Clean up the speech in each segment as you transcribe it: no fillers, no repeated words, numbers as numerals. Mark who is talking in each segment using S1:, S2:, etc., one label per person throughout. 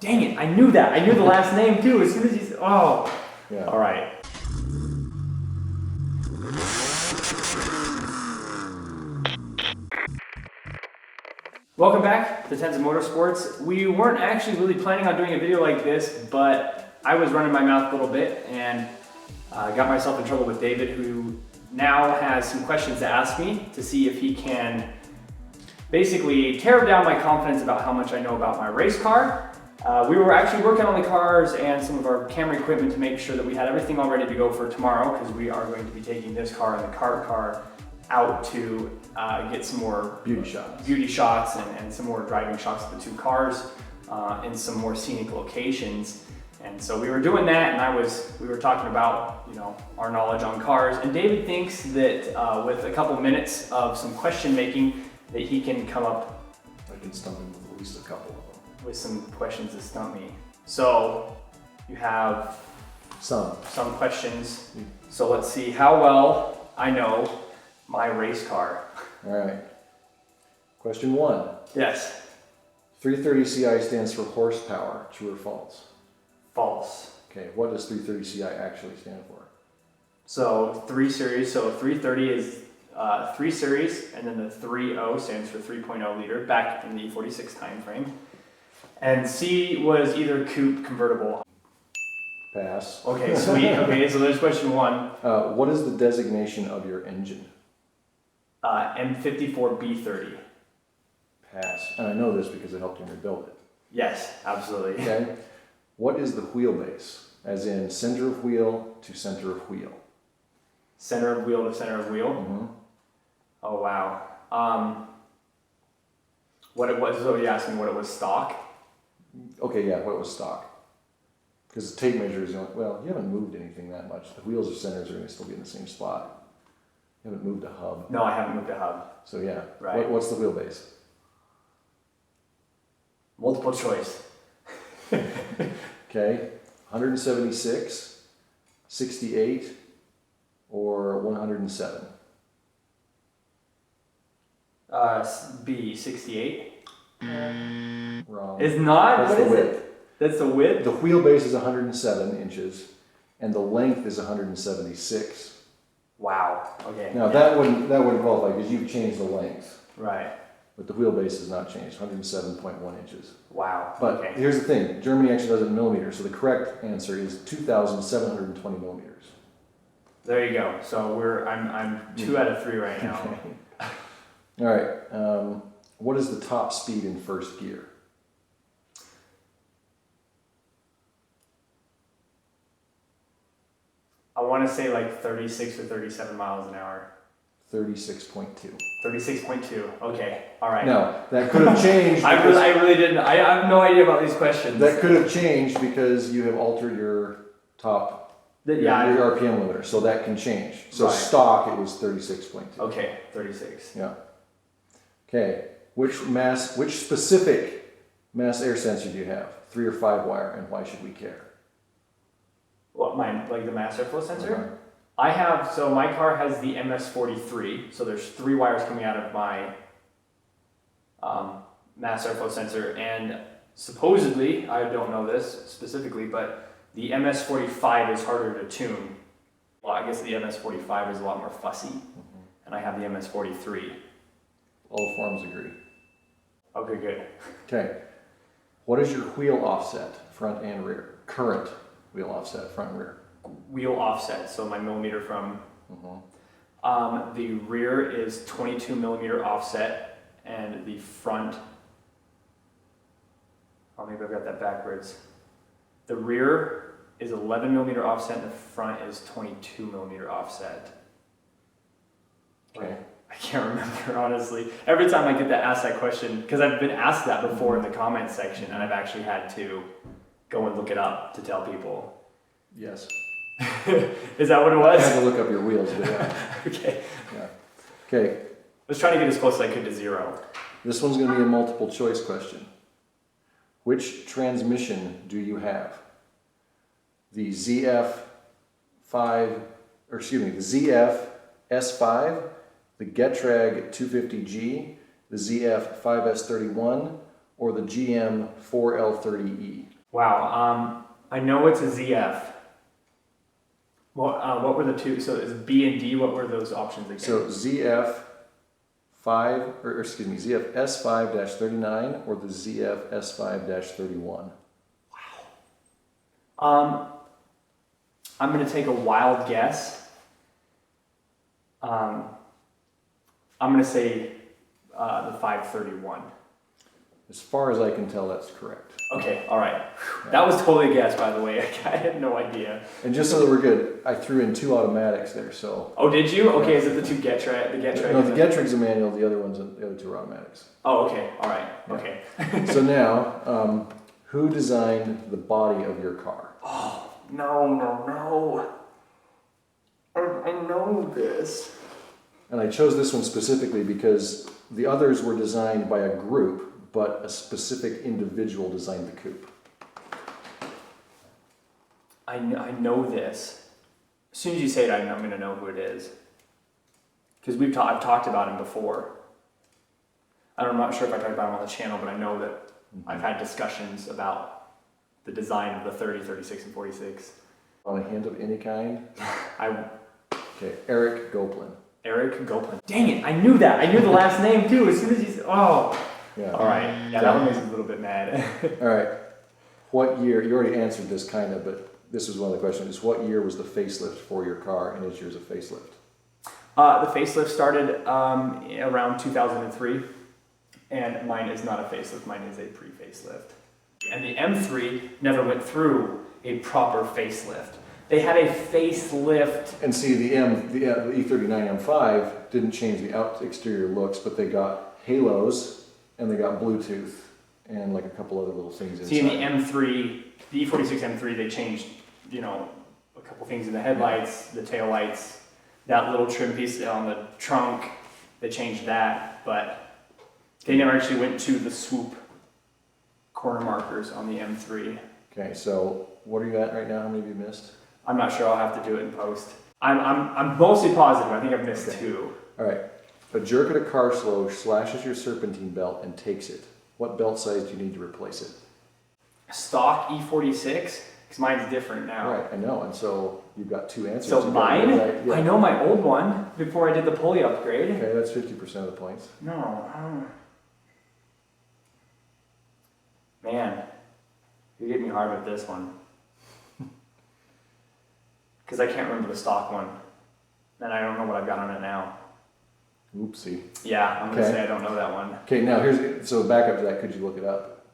S1: Dang it, I knew that. I knew the last name too as soon as you said, oh.
S2: Yeah.
S1: All right. Welcome back to Tenza Motorsports. We weren't actually really planning on doing a video like this, but I was running my mouth a little bit and got myself in trouble with David, who now has some questions to ask me to see if he can basically tear down my confidence about how much I know about my race car. We were actually working on the cars and some of our camera equipment to make sure that we had everything all ready to go for tomorrow, because we are going to be taking this car and the kart car out to get some more beauty shots and some more driving shots of the two cars in some more scenic locations. And so we were doing that, and we were talking about, you know, our knowledge on cars. And David thinks that with a couple minutes of some question making, that he can come up.
S2: I can stump him with at least a couple of them.
S1: With some questions to stump me. So you have some questions. So let's see how well I know my race car.
S2: All right. Question 1.
S1: Yes.
S2: 330 CI stands for horsepower. True or false?
S1: False.
S2: Okay. What does 330 CI actually stand for?
S1: So 3 series. So 330 is 3 series, and then the 3.0 stands for 3.0 liter back in the E46 time frame. And C was either coupe, convertible.
S2: Pass.
S1: Okay, sweet. Okay, so there's question 1.
S2: What is the designation of your engine?
S1: M54B30.
S2: Pass. And I know this because I helped him rebuild it.
S1: Yes, absolutely.
S2: Okay. What is the wheelbase? As in center of wheel to center of wheel.
S1: Center of wheel to center of wheel?
S2: Mm-hmm.
S1: Oh, wow. What it was, so you asked me what it was stock?
S2: Okay, yeah, what was stock? Because the tape measure is, well, you haven't moved anything that much. The wheels or centers are going to still be in the same spot. You haven't moved a hub.
S1: No, I haven't moved a hub.
S2: So yeah,
S1: Right.
S2: What's the wheelbase?
S1: Multiple choice.
S2: Okay, 176, 68, or 107?
S1: B, 68.
S2: Wrong.
S1: It's not?
S2: That's
S1: What
S2: the
S1: is
S2: width.
S1: it? That's the width?
S2: The wheelbase is 107 inches, and the length is 176.
S1: Wow. Okay.
S2: Now that wouldn't qualify because you've changed the length,
S1: Right.
S2: but the wheelbase has not changed, 107.1 inches.
S1: Wow.
S2: But
S1: okay.
S2: here's the thing, Germany actually does it in millimeters, so the correct answer is 2,720 millimeters.
S1: There you go. So I'm 2 out of 3 right now.
S2: All right, what is the top speed in first gear?
S1: I want to say like 36 or 37 miles an hour.
S2: 36.2.
S1: 36.2. Okay. All right.
S2: Now, that could have changed.
S1: I really didn't. I have no idea about these questions.
S2: That could have changed because you have altered your top, your RPM limiter, so that can change. So
S1: Right.
S2: stock, it was 36.2.
S1: Okay, 36.
S2: Yeah. Okay. Which specific mass air sensor do you have? 3 or 5 wire, and why should we care?
S1: What, mine, like the mass airflow sensor?
S2: Okay.
S1: I have, so my car has the MS43, so there's 3 wires coming out of my mass airflow sensor, and supposedly, I don't know this specifically, but the MS45 is harder to tune. Well, I guess the MS45 is a lot more fussy, and I have the MS43.
S2: All forms agree.
S1: Okay, good.
S2: Okay. What is your wheel offset, front and rear? Current wheel offset, front and rear.
S1: Wheel offset, so my millimeter from the rear is 22 millimeter offset, and the front, oh, maybe I've got that backwards. The rear is 11 millimeter offset, and the front is 22 millimeter offset.
S2: Okay.
S1: I can't remember, honestly. Every time I get asked that question, because I've been asked that before in the comments section, and I've actually had to go and look it up to tell people.
S2: Yes.
S1: Is that what it was?
S2: I had to look up your wheels, but yeah.
S1: Okay.
S2: Yeah. Okay.
S1: I was trying to get as close as I could to 0.
S2: This one's going to be a multiple choice question. Which transmission do you have? The ZF S5, the Getrag 250G, the ZF 5S31, or the GM 4L30E?
S1: Wow. I know it's a ZF. What were the two? So it's B and D. What were those options again?
S2: So ZF ZF S5-39 or the ZF S5-31.
S1: I'm gonna take a wild guess. I'm gonna say the 531.
S2: As far as I can tell, that's correct.
S1: Okay, all right. That was totally a guess, by the way. I had no idea.
S2: And just so that we're good, I threw in 2 automatics there, so.
S1: Oh, did you? Okay, is it the two Getrag? The Getrag?
S2: No, the Getrag's a manual, the other the other 2 are automatics.
S1: Oh, okay, all right,
S2: Yeah.
S1: okay.
S2: So now, who designed the body of your car?
S1: Oh, no. I know this.
S2: And I chose this one specifically because the others were designed by a group, but a specific individual designed the coupe.
S1: I know this. As soon as you say it, I'm going to know who it is. Because I've talked about him before. I'm not sure if I talked about him on the channel, but I know that I've had discussions about the design of the 30, 36, and 46.
S2: On a hint of any kind?
S1: I
S2: Okay, Eric Goplin.
S1: Eric Goplin. Dang it, I knew that. I knew the last name too. As soon as you said, oh.
S2: Yeah.
S1: All right. Yeah, that one makes me a little bit mad.
S2: All right. What year, you already answered this kind of, but this was one of the questions, what year was the facelift for your car, and is yours a facelift?
S1: The facelift started around 2003, and mine is not a facelift, mine is a pre-facelift. And the M3 never went through a proper facelift. They had a facelift.
S2: And see, the E39 M5 didn't change the exterior looks, but they got halos, and they got Bluetooth, and like a couple other little things inside.
S1: See, in the M3, the E46 M3, they changed, a couple things in the headlights, the tail lights, that little trim piece on the trunk, they changed that, but they never actually went to the swoop corner markers on the M3.
S2: Okay, so what are you at right now? How many have you missed?
S1: I'm not sure, I'll have to do it in post. I'm mostly positive, I think I've missed 2.
S2: All right, a jerk at a car slow slashes your serpentine belt and takes it. What belt size do you need to replace it?
S1: Stock E46? Because mine's different now.
S2: Right, I know, and so you've got 2 answers.
S1: So mine?
S2: Right, yeah.
S1: I know my old one before I did the pulley upgrade.
S2: Okay, that's 50% of the points.
S1: No, I don't. Man, you're getting me hard with this one. Because I can't remember the stock one. And I don't know what I've got on it now.
S2: Oopsie.
S1: Yeah, I'm going to say I don't know that one.
S2: Okay, now so back up to that, could you look it up?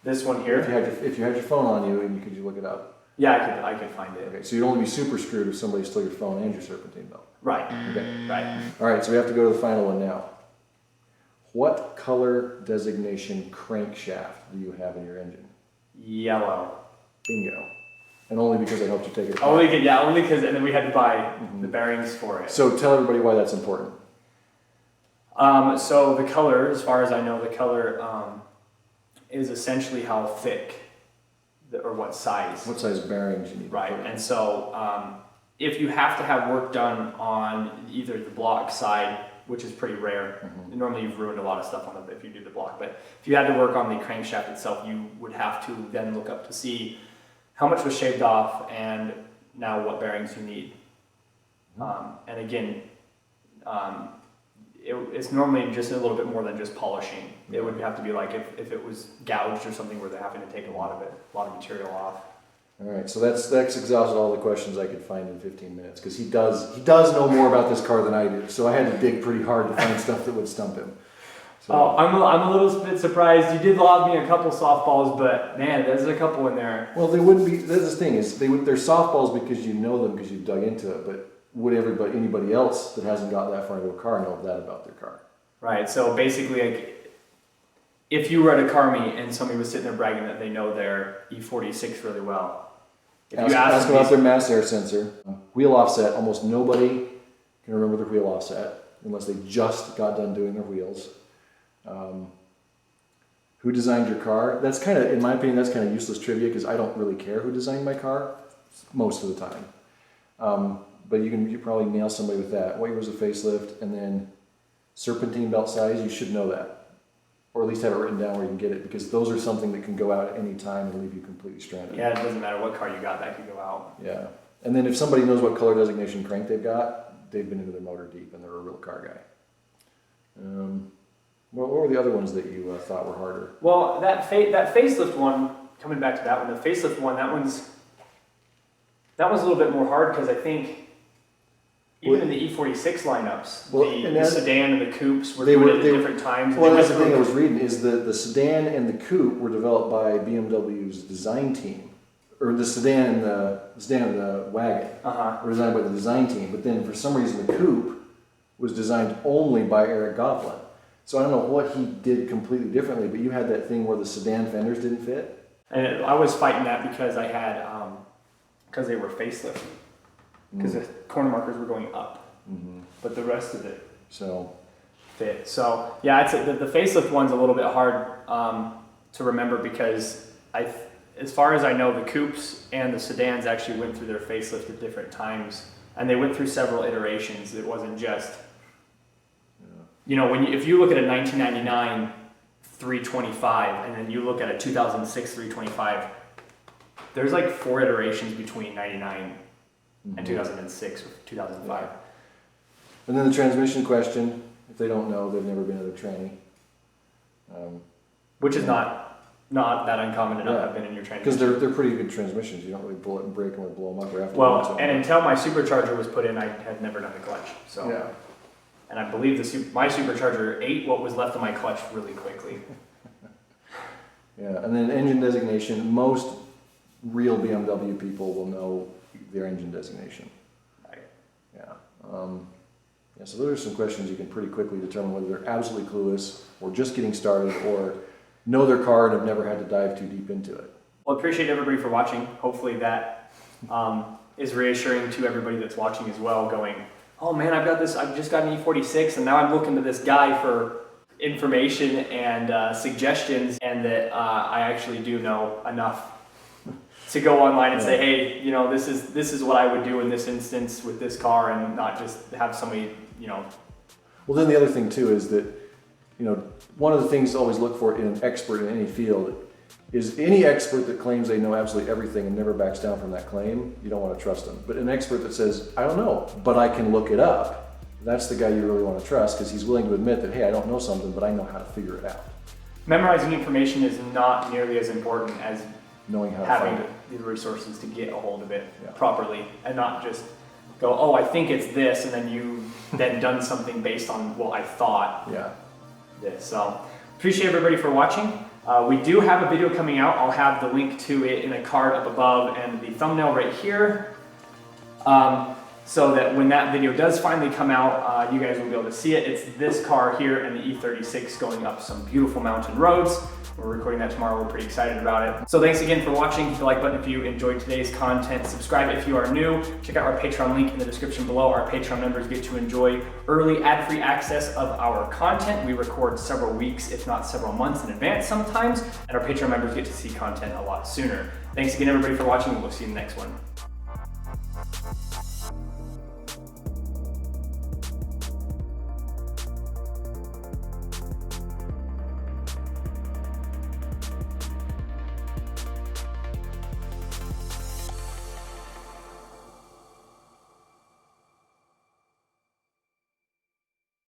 S1: This one here?
S2: If you had your phone on you, and could you look it up?
S1: Yeah, I could find it.
S2: Okay, so you'd only be super screwed if somebody stole your phone and your serpentine belt.
S1: Right.
S2: Okay.
S1: Right.
S2: All right, so we have to go to the final one now. What color designation crankshaft do you have in your engine?
S1: Yellow.
S2: Bingo. And only because I helped you take it apart.
S1: Only because, and then we had to buy the bearings for it.
S2: So tell everybody why that's important.
S1: So the color, as far as I know, the color is essentially how thick, or what size.
S2: What size bearings you need.
S1: Right,
S2: to put in.
S1: and so if you have to have work done on either the block side, which is pretty rare, normally you've ruined a lot of stuff on it if you do the block, but if you had to work on the crankshaft itself, you would have to then look up to see how much was shaved off and now what bearings you need. And again, it's normally just a little bit more than just polishing. It would have to be like if it was gouged or something where they're having to take a lot of material off.
S2: All right, so that's exhausted all the questions I could find in 15 minutes because he does know more about this car than I do. So I had to dig pretty hard to find stuff that would stump him. So,
S1: Oh, I'm a little bit surprised. You did lob me a couple softballs, but man, there's a couple in there.
S2: well, they wouldn't be. That's the thing is they're softballs because you know them because you've dug into it. But would anybody else that hasn't got that far into a car know that about their car?
S1: Right. So basically, like, if you were at a car meet and somebody was sitting there bragging that they know their E46 really well, if you
S2: Ask
S1: them
S2: about their mass air sensor, wheel offset. Almost nobody can remember their wheel offset unless they just got done doing their wheels. Who designed your car? That's kind of, in my opinion, that's kind of useless trivia because I don't really care who designed my car most of the time. But you probably nail somebody with that. What year was the facelift? And then serpentine belt size, you should know that. or at least have it written down where you can get it, because those are something that can go out at any time and leave you completely stranded.
S1: Yeah, it doesn't matter what car you got, that could go out.
S2: Yeah. And then if somebody knows what color designation crank they've got, they've been into their motor deep and they're a real car guy. What were the other ones that you thought were harder?
S1: Well, that facelift one, coming back to that one, the facelift one, that one's a little bit more hard because I think even in the E46 lineups, the sedan and the coupes were doing it at different times.
S2: Well, that's the thing I was reading is the sedan and the coupe were developed by BMW's design team, or the sedan and the wagon were designed by the design team. But then for some reason the coupe was designed only by Eric Gofflin. So I don't know what he did completely differently, but you had that thing where the sedan fenders didn't fit.
S1: And I was fighting that because I had because they were facelift. Because the corner markers were going up, but the rest of it fit. So yeah, the facelift one's a little bit hard to remember because as far as I know, the coupes and the sedans actually went through their facelift at different times, and they went through several iterations. It wasn't just, you know, if you look at a 1999 325 and then you look at a 2006 325, there's like 4 iterations between 99 and 2006 or 2005.
S2: And then the transmission question, if they don't know, they've never been at a tranny.
S1: Which is not that uncommon to not have been in your tranny.
S2: Because they're pretty good transmissions. You don't really bullet and brake them or blow them up or have to.
S1: Well, and until my supercharger was put in, I had never done the clutch. So,
S2: yeah.
S1: And I believe my supercharger ate what was left of my clutch really quickly.
S2: Yeah, and then engine designation. Most real BMW people will know their engine designation.
S1: Right.
S2: Yeah. So those are some questions you can pretty quickly determine whether they're absolutely clueless or just getting started or know their car and have never had to dive too deep into it.
S1: Well, I appreciate everybody for watching. Hopefully that is reassuring to everybody that's watching as well, going, oh man, I've just got an E46 and now I'm looking to this guy for information and suggestions, and that I actually do know enough to go online and say, hey, you know, this is what I would do in this instance with this car, and not just have somebody, you know.
S2: Well, then the other thing too is that, you know, one of the things to always look for in an expert in any field is any expert that claims they know absolutely everything and never backs down from that claim, you don't want to trust them. But an expert that says, I don't know, but I can look it up, that's the guy you really want to trust, because he's willing to admit that, hey, I don't know something, but I know how to figure it out. Memorizing information is not nearly as important as knowing how to having the resources to get a hold of it properly, and not just go, oh, I think it's this, and then you then done something based on, well, I thought this. So appreciate everybody for watching. We do have a video coming out. I'll have the link to it in a card up above and the thumbnail right here, so that when that video does finally come out, you guys will be able to see it. It's this car here and the E36 going up some beautiful mountain roads. We're recording that tomorrow. We're pretty excited about it. So thanks again for watching. Hit the like button if you enjoyed today's content. Subscribe if you are new. Check out our Patreon link in the description below. Our Patreon members get to enjoy early ad-free access of our content. We record several weeks, if not several months in advance sometimes, and our Patreon members get to see content a lot sooner. Thanks again, everybody, for watching. We'll see you in the next one.